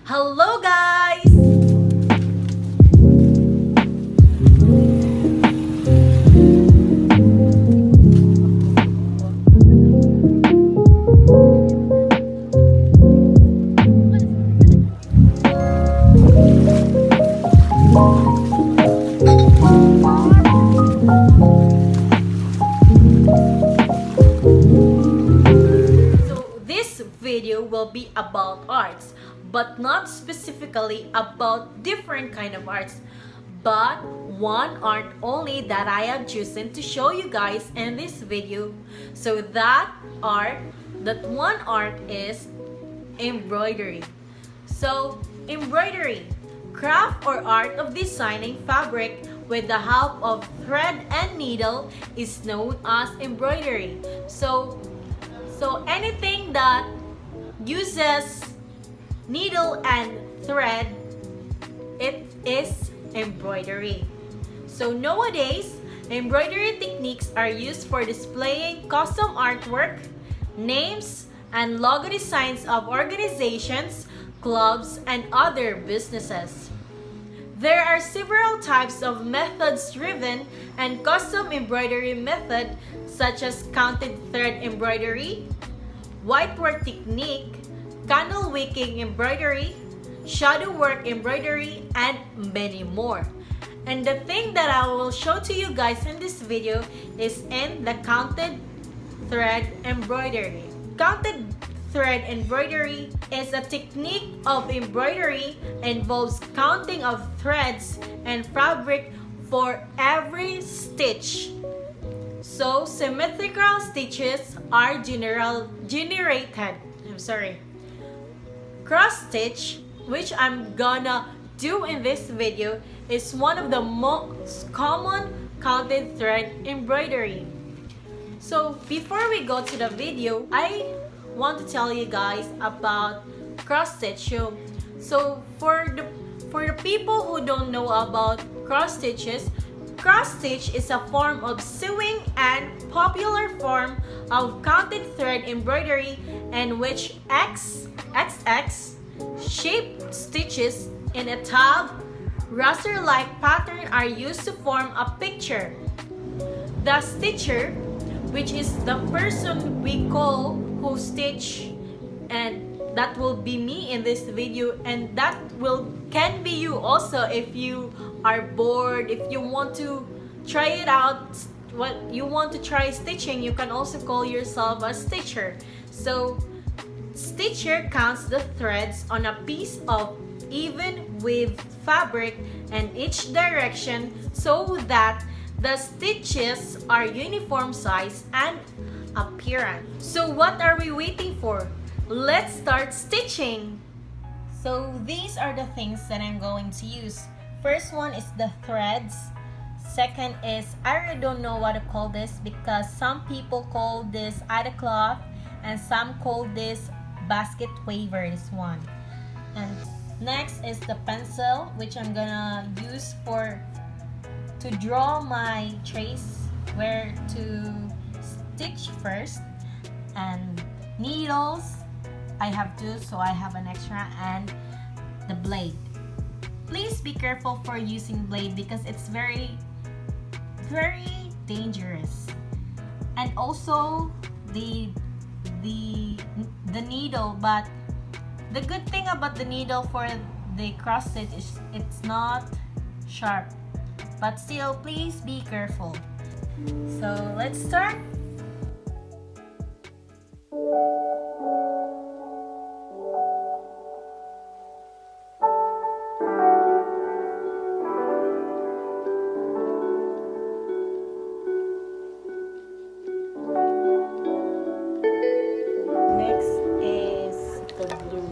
Hello guys! So this video will be about arts, but not specifically about different kind of arts, but one art only that I have chosen to show you guys in this video. So that one art is embroidery. So embroidery, craft or art of designing fabric with the help of thread and needle is known as embroidery. So anything that uses needle and thread, it is embroidery. So nowadays, embroidery techniques are used for displaying custom artwork, names, and logo designs of organizations, clubs, and other businesses. There are several types of methods-driven and custom embroidery method such as counted thread embroidery, whitework technique, candle wicking embroidery, shadow work embroidery, and many more. And the thing that I will show to you guys in this video is in the counted thread embroidery. Counted thread embroidery is a technique of embroidery involves counting of threads and fabric for every stitch. So symmetrical stitches are generated. Cross stitch, which I'm gonna do in this video, is one of the most common counted thread embroidery. So before we go to the video, I want to tell you guys about cross stitch. So for the people who don't know about cross stitches, cross stitch is a form of sewing and popular form of counted thread embroidery in which XX shaped stitches in a tab raster-like pattern are used to form a picture. The stitcher, which is the person we call who stitch, and that will be me in this video, and that can be you also if you are bored, if you want to try it out, what you want to try stitching, you can also call yourself a stitcher. So stitcher counts the threads on a piece of even weave fabric in each direction so that the stitches are uniform size and appearance. So what are we waiting for? Let's start stitching. So these are the things that I'm going to use. First one is the threads. Second is, I really don't know what to call this because some people call this ada cloth and some call this basket waver, this one. And next is the pencil, which I'm gonna use to draw my trace where to stitch first. And needles, I have two, so I have an extra, and the blade. Please be careful for using blade because it's very dangerous. And also the needle, but the good thing about the needle for the cross stitch is it's not sharp, but still please be careful. So let's start. Next is the blue.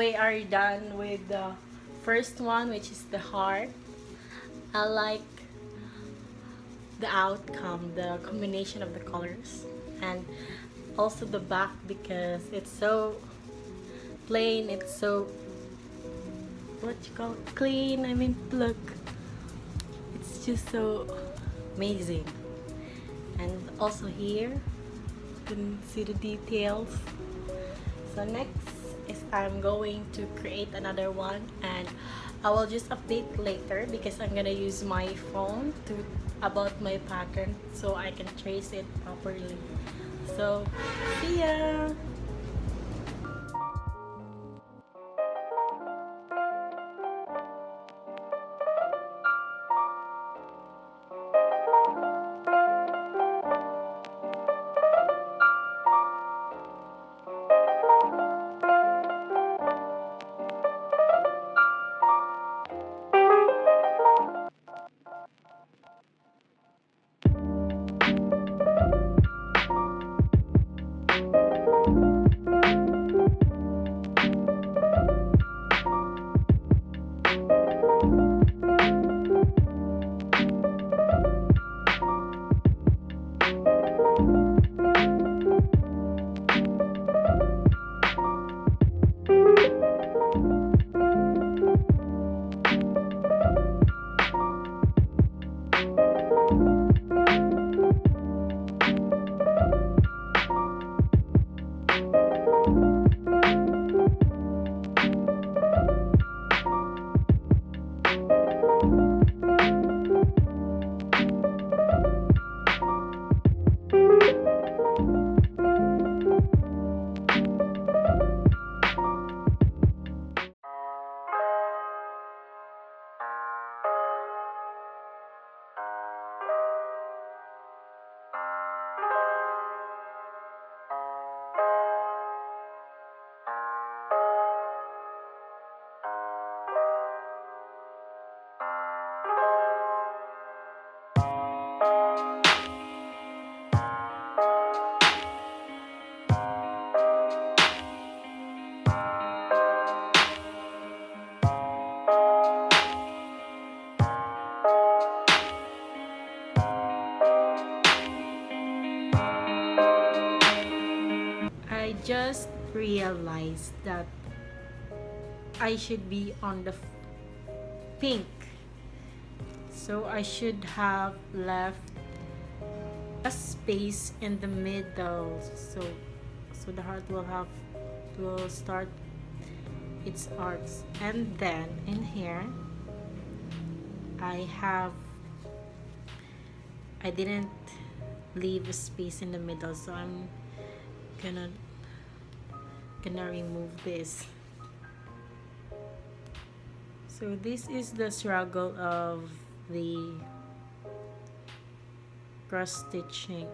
we are done with the first one, which is the heart. I like the outcome, the combination of the colors, and also the back because it's so plain, it's so, what you call it, clean. I mean, look, it's just so amazing. And also here you can see the details. So next is I'm going to create another one, and I will just update later because I'm gonna use my phone to about my pattern so I can trace it properly. So see ya. I just realized that I should be on the pink, so I should have left a space in the middle, so the heart will start its arcs. And then in here I didn't leave a space in the middle, so I'm gonna remove this. So this is the struggle of the cross stitching.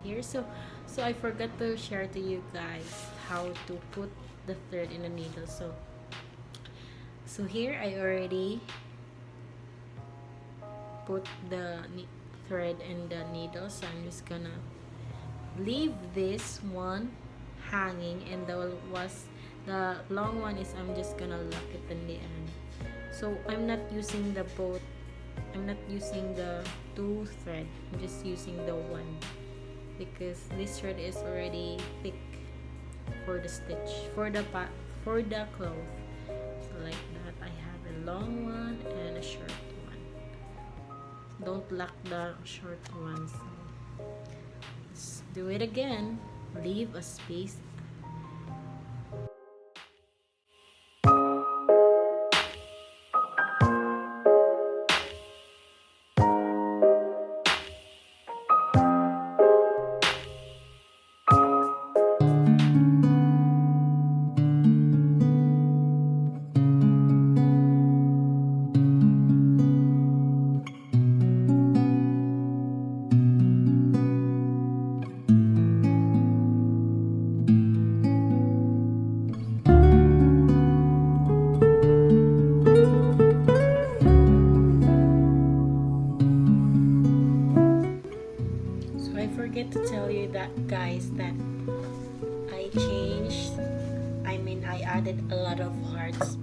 here. So I forgot to share to you guys how to put the thread in the needle. So here I already put the thread in the needle, so I'm just gonna leave this one hanging, and the long one is I'm just gonna lock it in the end. So I'm not using the two thread, I'm just using the one because this thread is already thick for the stitch for the cloth. So like that, I have a long one and a short one. Don't lock the short one. So let's do it again. Leave a space. Forget to tell you that, guys, that I added a lot of hearts,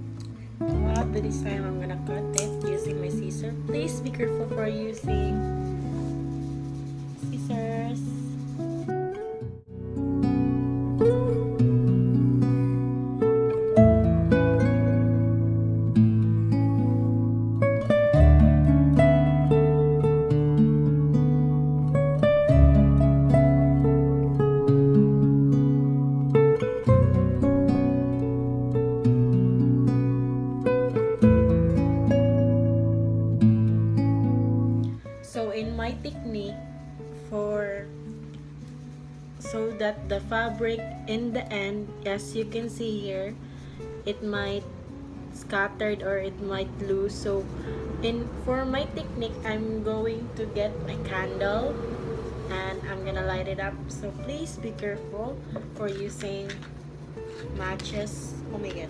but this time I'm gonna cut it using my scissors. Please be careful for using scissors. My technique so that the fabric in the end, as you can see here, it might scattered or it might lose. So for my technique, I'm going to get a candle and I'm gonna light it up. So please be careful for using matches. Oh my god.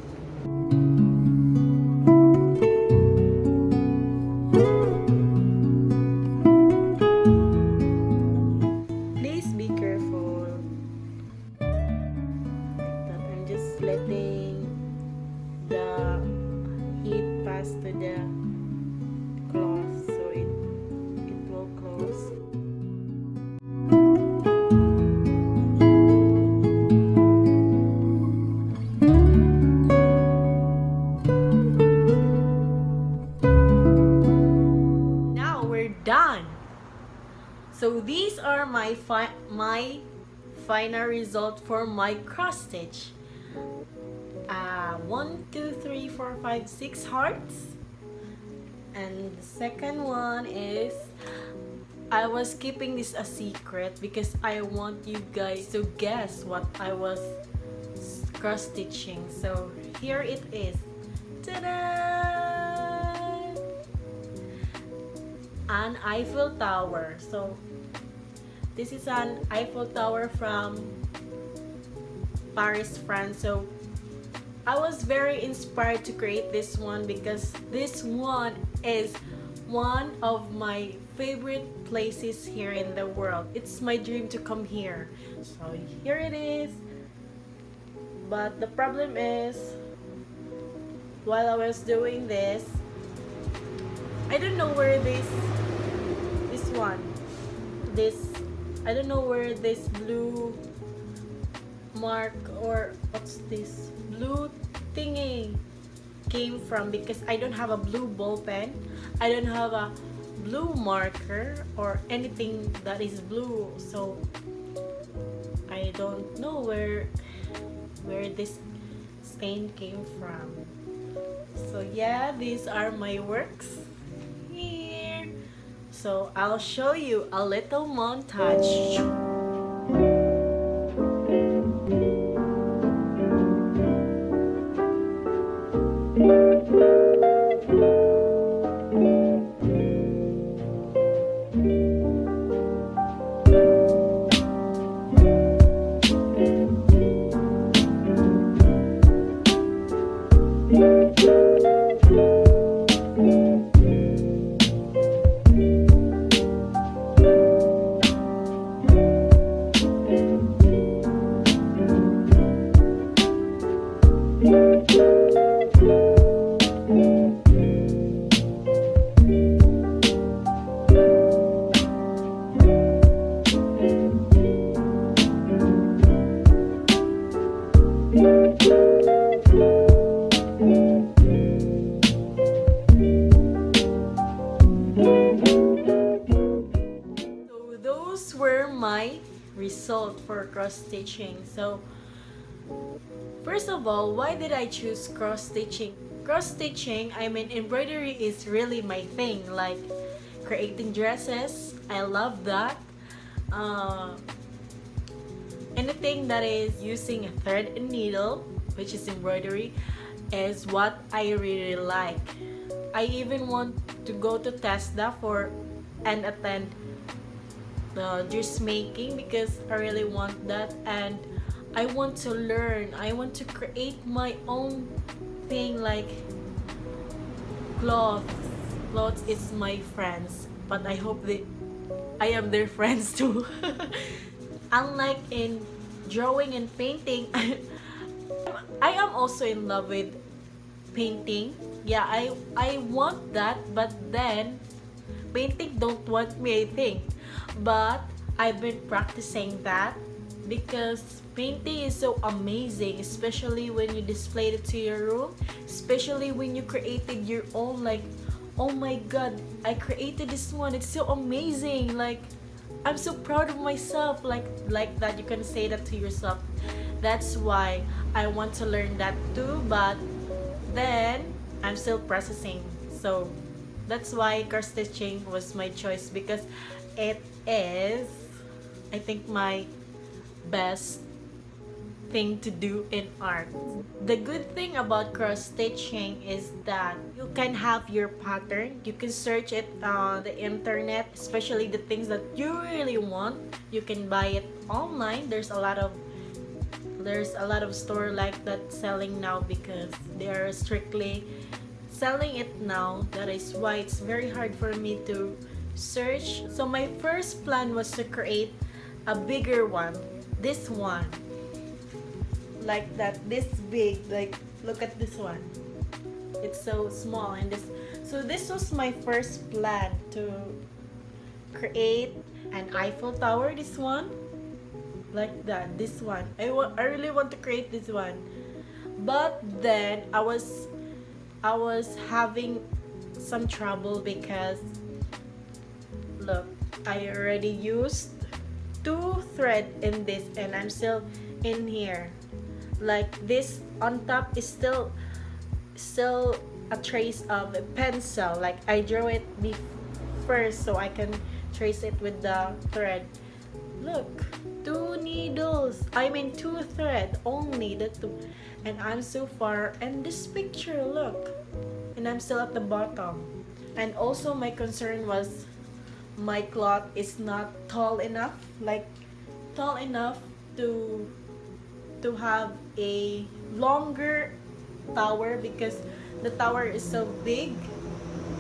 Letting the heat pass to the cloth so it will close. Now we're done. So these are my final result for my cross stitch. 1 2 3 4 5 6 hearts, and the second one is I was keeping this a secret because I want you guys to guess what I was cross stitching. So here it is. Ta-da! An Eiffel Tower. So this is an Eiffel Tower from Paris, France. So I was very inspired to create this one because this one is one of my favorite places here in the world. It's my dream to come here. So here it is. But the problem is, while I was doing this, I don't know where I don't know where this blue mark or what's this blue thingy came from, because I don't have a blue ball pen, I don't have a blue marker or anything that is blue, so I don't know where this stain came from. So yeah, these are my works here. So I'll show you a little montage. for my result for cross stitching. So first of all, why did I choose cross stitching? Cross stitching, I mean embroidery is really my thing, like creating dresses. I love that. Anything that is using a thread and needle, which is embroidery, is what I really like. I even want to go to TESDA and attend the dressmaking because I really want that, and I want to learn. I want to create my own thing, like clothes. Clothes is my friends, but I hope I am their friends too. Unlike in drawing and painting, I am also in love with painting. Yeah, I want that, but then painting don't want me, I think. But I've been practicing that because painting is so amazing, especially when you displayed it to your room, especially when you created your own, like, oh my god, I created this one, it's so amazing, like I'm so proud of myself, like that. You can say that to yourself. That's why I want to learn that too, but then I'm still processing. So that's why cross stitching was my choice, because it is, I think, my best thing to do in art. The good thing about cross stitching is that you can have your pattern. You can search it on the internet, especially the things that you really want. You can buy it online. There's a lot of store like that selling now because they are strictly selling it now. That is why it's very hard for me to search. So my first plan was to create a bigger one. This one, like that, this big, like look at this one, it's so small. And this was my first plan, to create an Eiffel Tower. This one, like that, this one, I really want to create this one, but then I was having some trouble because look, I already used 2 thread in this and I'm still in here. Like this on top is still a trace of a pencil, like I drew it first so I can trace it with the thread. Look, 2 needles, I mean 2 thread only, the 2, and I'm so far. And this picture, look, and I'm still at the bottom. And also my concern was my cloth is not tall enough, like tall enough to have a longer tower, because the tower is so big.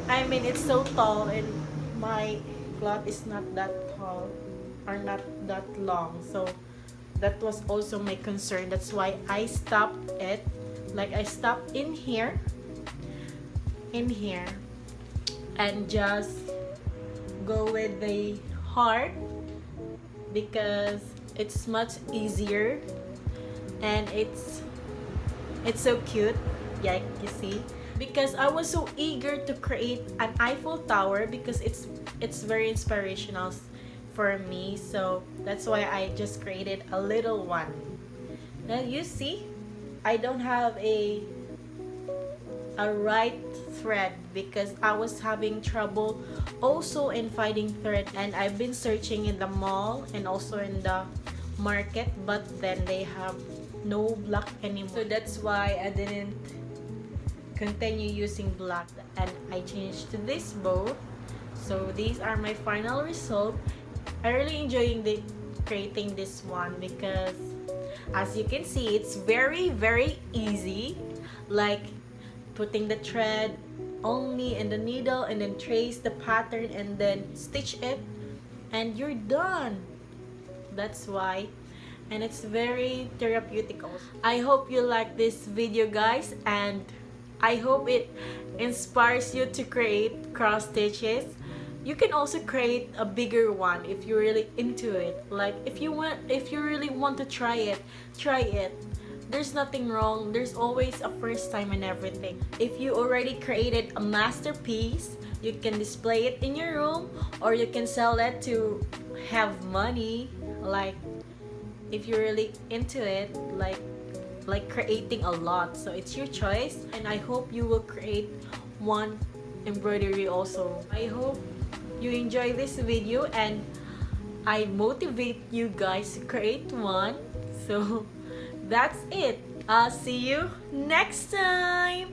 I mean it's so tall and my cloth is not that tall or not that long. So that was also my concern. That's why I stopped it. Like I stopped in here and just go with the heart because it's much easier and it's so cute. Yeah, you see, because I was so eager to create an Eiffel Tower because it's very inspirational for me. So that's why I just created a little one. Now you see, I don't have a right thread because I was having trouble also in finding thread, and I've been searching in the mall and also in the market, but then they have no black anymore. So that's why I didn't continue using black and I changed to this bow. So these are my final result. I really enjoying creating this one because as you can see, it's very easy, like putting the thread only in the needle and then trace the pattern and then stitch it and you're done. That's why, and it's very therapeutic also. I hope you like this video, guys, and I hope it inspires you to create cross stitches. You can also create a bigger one if you're really into it. Like if you really want to try it, try it. There's nothing wrong. There's always a first time in everything. If you already created a masterpiece, you can display it in your room or you can sell it to have money, like if you're really into it, like creating a lot. So it's your choice, and I hope you will create one embroidery also. I hope you enjoy this video and I motivate you guys to create one. So that's it. I'll see you next time.